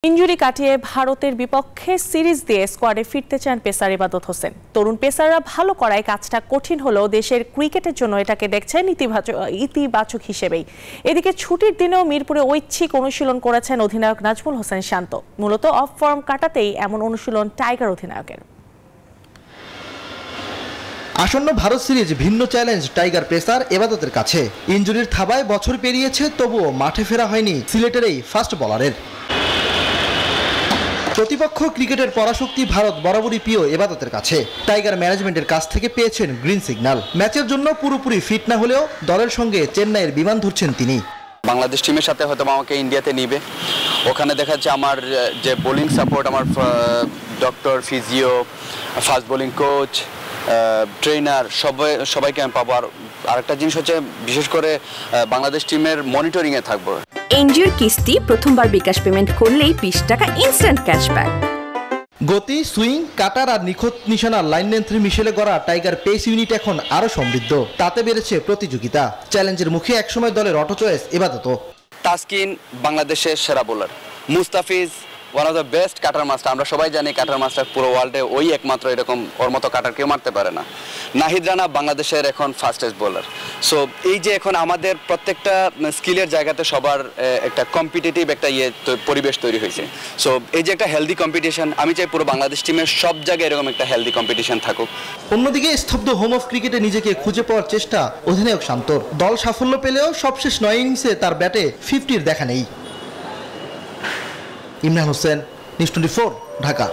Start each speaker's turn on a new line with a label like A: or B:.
A: Injury কাটিয়ে ভারতের বিপক্ষে সিরিজ দিয়ে স্কোয়াডে ফিরতে চান পেসার ইবাদত হোসেন। তরুণ পেসাররা ভালো করায় কাজটা কঠিন হলেও দেশের ক্রিকেটের জন্য এটাকে দেখছেন ইতিবাচক হিসেবেই। এদিকে ছুটির দিনেও মিরপুরে ঐচ্ছিক অনুশীলন করেছেন অধিনায়ক নাজমুল হোসেন শান্ত। মূলত অফ ফর্ম কাটাতেই এমন অনুশীলন টাইগার অধিনায়কের।
B: আসন্ন ভারত সিরিজ ভিন্ন চ্যালেঞ্জ টাইগার পেসার ইবাদতের কাছে। ইনজুরির থাবায় বছর পেরিয়েছে, তবুও মাঠে ফেরা হয়নি সিলেটের এই ফাস্ট বোলারের। প্রতিপক্ষ ক্রিকেটের পরাশক্তি ভারত বরাবরই প্রিয় ইবাদতের কাছে। টাইগার ম্যানেজমেন্টের কাছ থেকে পেয়েছেন গ্রিন সিগন্যাল। ম্যাচের জন্য পুরোপুরি ফিট না হলেও দলের সঙ্গে চেন্নাইয়ের বিমান ধরছেন তিনি।
C: বাংলাদেশ টিমের সাথে হয়তো আমাকে ইন্ডিয়াতে নিবে, ওখানে দেখা যাচ্ছে আমার যে বোলিং সাপোর্ট, আমার doctor, physio, fast bowling coach, trainer সবাইকে আমি পাবো। আর আরেকটা জিনিস হচ্ছে, বিশেষ করে বাংলাদেশ টিমের মনিটরিংয়ে থাকবো।
D: এনজিওর কিস্তি প্রথমবার বিকাশ পেমেন্ট করলেই 20 টাকা ইনস্ট্যান্ট ক্যাশব্যাক।
B: গতি, সুইং, কাটার আর নিখুঁত নিশানার লাইন লেন্থের মিশেলে গড়া টাইগার পেস ইউনিট এখন আরো সমৃদ্ধ। তাতে বেড়েছে প্রতিযোগিতা। চ্যালেঞ্জের মুখে একসময় দলের অটো চয়েস ইবাদত।
C: তাসকিন বাংলাদেশের সেরা bowler, Mustafiz one of the best cutter master. আমরা সবাই জানি কাটার মাস্টার পুরো ওয়ার্ল্ডে ওই একমাত্র, এরকম ওর মতো কাটার কেউ মারতে পারে না। নাহিদ রানা বাংলাদেশের এখন ফাস্টেস্ট বোলার। সো এই যে এখন আমাদের প্রত্যেকটা স্কিলের জায়গাতে সবার একটা কম্পিটিটিভ একটা পরিবেশ তৈরি হয়েছে। সো এই যে একটা হেলদি কম্পিটিশন, আমি চাই পুরো বাংলাদেশ টিমের সব জায়গায় এরকম একটা হেলদি কম্পিটিশন থাকুক।
B: অন্যদিকে স্তব্ধ হোম অফ ক্রিকেটে নিজেকে খুঁজে পাওয়ার চেষ্টা অধিনায়ক শান্তর। দল সাফল্য পেলেও সবশেষ 9 ইনিংসে তার ব্যাটে 50-র দেখা নেই। ইমরান হোসেন, নিউজ 24, ঢাকা।